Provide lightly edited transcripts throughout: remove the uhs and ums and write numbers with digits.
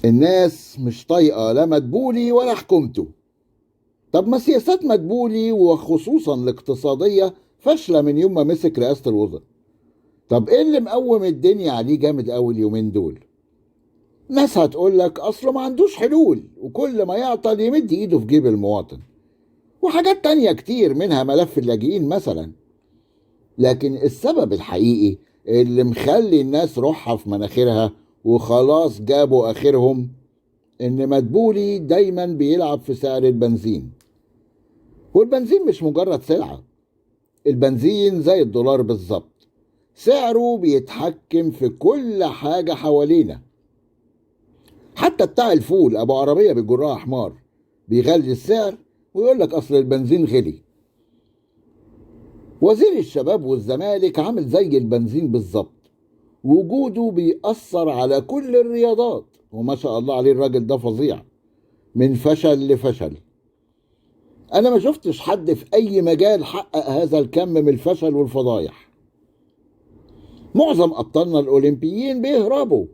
الناس مش طايقة لا مدبولي ولا حكومته. طب ما سياسات مدبولي وخصوصا الاقتصادية فاشلة من يوم ما مسك رئاسة الوزراء. طب ايه اللي مقوم الدنيا عليه جامد قوي اليومين دول؟ ناس هتقول لك اصله ما عندوش حلول، وكل ما يعطل يمد ايده في جيب المواطن، وحاجات تانية كتير منها ملف اللاجئين مثلا. لكن السبب الحقيقي اللي مخلي الناس روحها في مناخيرها وخلاص جابوا اخرهم ان مدبولي دايما بيلعب في سعر البنزين. والبنزين مش مجرد سلعة، البنزين زي الدولار بالظبط، سعره بيتحكم في كل حاجة حوالينا. حتى بتاع الفول ابو عربية بيجرها حمار بيغلي السعر ويقول لك اصل البنزين غلي. وزير الشباب والزمالك عامل زي البنزين بالظبط، وجوده بيأثر على كل الرياضات، وما شاء الله عليه الراجل ده فظيع من فشل لفشل. انا ما شفتش حد في اي مجال حقق هذا الكم من الفشل والفضايح. معظم ابطالنا الاولمبيين بيهربوا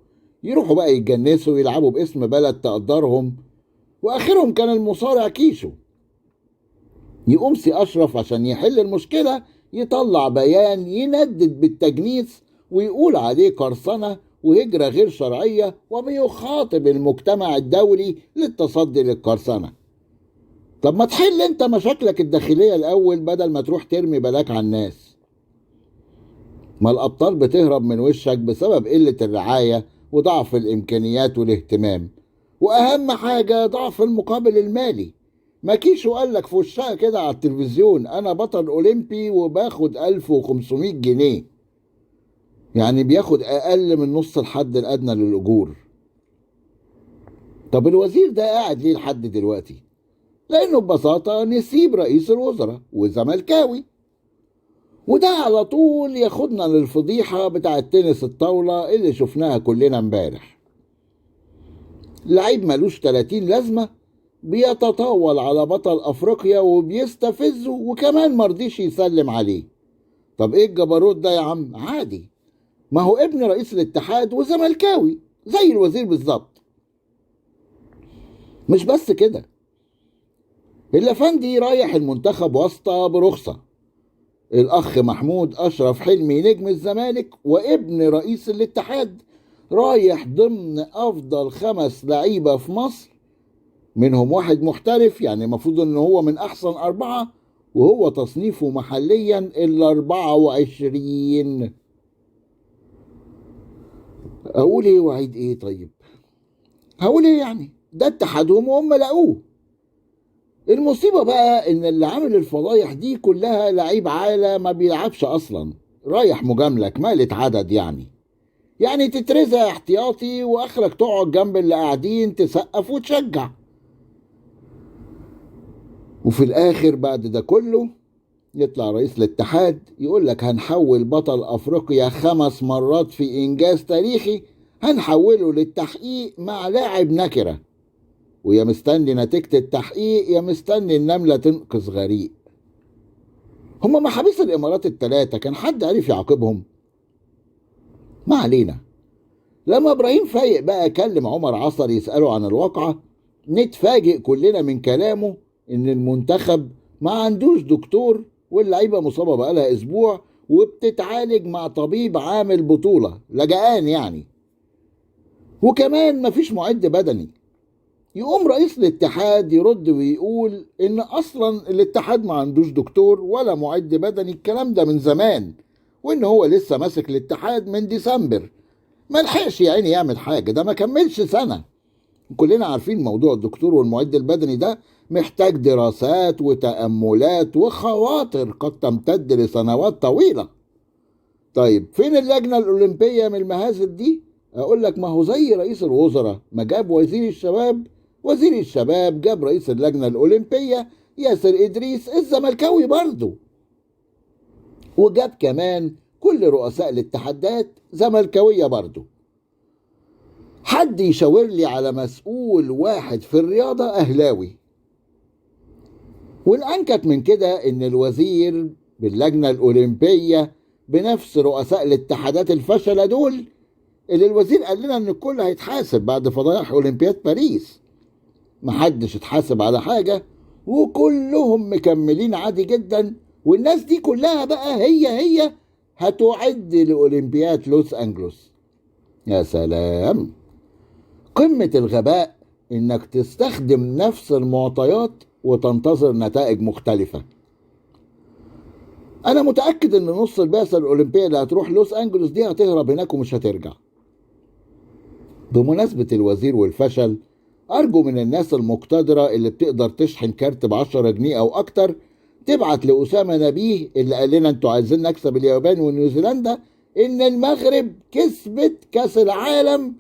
يروحوا بقى يتجنسوا ويلعبوا باسم بلد تقدرهم، واخرهم كان المصارع كيشو. يقوم سي اشرف عشان يحل المشكله يطلع بيان يندد بالتجنيس ويقول عليه قرصنه وهجره غير شرعيه، وبيخاطب المجتمع الدولي للتصدي للقرصنه. طب ما تحل انت مشاكلك الداخليه الاول بدل ما تروح ترمي بلاك على الناس. ما الابطال بتهرب من وشك بسبب قله الرعايه وضعف الامكانيات والاهتمام، واهم حاجه ضعف المقابل المالي. ما كيشو قال لك في وشها كده على التلفزيون انا بطل اولمبي وباخد 1500 جنيه، يعني بياخد اقل من نص الحد الادنى للاجور. طب الوزير ده قاعد ليه لحد دلوقتي؟ لانه ببساطه نسيب رئيس الوزراء وزملكاوي، وده على طول ياخدنا للفضيحه بتاعه تنس الطاوله اللي شفناها كلنا امبارح. لعيب ملوش 30 لازمه بيتطاول على بطل افريقيا وبيستفزه وكمان مرضيش يسلم عليه. طب ايه الجبروت ده يا عم؟ عادي، ما هو ابن رئيس الاتحاد وزملكاوي زي الوزير بالظبط. مش بس كده، الافندي رايح المنتخب واسطة برخصة. الاخ محمود اشرف حلمي نجم الزمالك وابن رئيس الاتحاد رايح ضمن افضل 5 لعيبة في مصر، منهم واحد محترف، يعني المفروض ان هو من احسن 4، وهو تصنيفه محليا ال24. اقول ايه واعيد ايه؟ طيب هقول ايه يعني؟ ده اتحادهم وهم لقوه. المصيبة بقى ان اللي عامل الفضايح دي كلها لعيب عالة ما بيلعبش اصلا، رايح مجاملة كمالة عدد، يعني تترزق احتياطي واخرك تقعد جنب اللي قاعدين تسقف وتشجع. وفي الاخر بعد ده كله يطلع رئيس الاتحاد يقول لك هنحول بطل افريقيا 5 مرات في انجاز تاريخي، هنحوله للتحقيق مع لاعب نكرة، ويا مستني نتيجة التحقيق يا مستني النملة تنقذ غريق. هما محابيس الامارات ال3 كان حد عارف يعاقبهم؟ ما علينا. لما ابراهيم فايق بقى كلم عمر عصر يسأله عن الواقعة، نتفاجئ كلنا من كلامه ان المنتخب ما عندوش دكتور، واللعيبة مصابة بقالها اسبوع وبتتعالج مع طبيب عامل بطولة لجأان وكمان مفيش معد بدني. يقوم رئيس الاتحاد يرد ويقول ان اصلا الاتحاد ما عندوش دكتور ولا معد بدني، الكلام ده من زمان، وان هو لسه ماسك الاتحاد من ديسمبر، ما لحقش يا عيني يعمل حاجة، ده ما كملش سنة. كلنا عارفين موضوع الدكتور والمعد البدني ده محتاج دراسات وتأملات وخواطر قد تمتد لسنوات طويلة. طيب فين اللجنة الأولمبية من المهازل دي؟ أقول لك ما هو زي رئيس الوزراء ما جاب وزير الشباب، وزير الشباب جاب رئيس اللجنة الأولمبية ياسر إدريس الزملكاوي برضه، وجاب كمان كل رؤساء الاتحادات زملكاوية برضه. حد يشاور لي على مسؤول واحد في الرياضة أهلاوي؟ والأنكت من كده إن الوزير باللجنة الأولمبية بنفس رؤساء الاتحادات الفشلة دول اللي الوزير قال لنا ان الكل هيتحاسب بعد فضايح اولمبياد باريس. محدش اتحاسب على حاجة وكلهم مكملين عادي جدا، والناس دي كلها بقى هي هتعد لأولمبياد لوس أنجلوس. يا سلام، قمة الغباء انك تستخدم نفس المعطيات وتنتظر نتائج مختلفة. انا متأكد ان نص البعثة الأولمبية اللي هتروح لوس أنجلوس دي هتهرب هناك ومش هترجع. بمناسبة الوزير والفشل، أرجو من الناس المقتدرة اللي بتقدر تشحن كارت ب10 جنيه أو أكتر تبعت لأسامة نبيه اللي قال لنا أنتوا عايزين نكسب اليابان ونيوزيلندا إن المغرب كسبت كأس العالم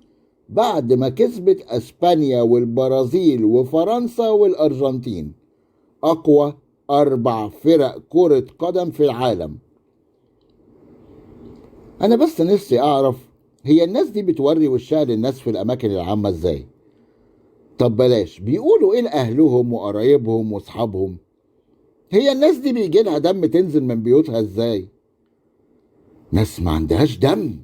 بعد ما كسبت أسبانيا والبرازيل وفرنسا والأرجنتين، أقوى 4 فرق كرة قدم في العالم. أنا بس نفسي أعرف هي الناس دي بتوري وشها للناس في الأماكن العامة إزاي؟ طب بلاش، بيقولوا ايه لأهلهم وقرايبهم واصحابهم؟ هي الناس دي بيجي لها دم تنزل من بيوتها ازاي؟ ناس ما عندهاش دم.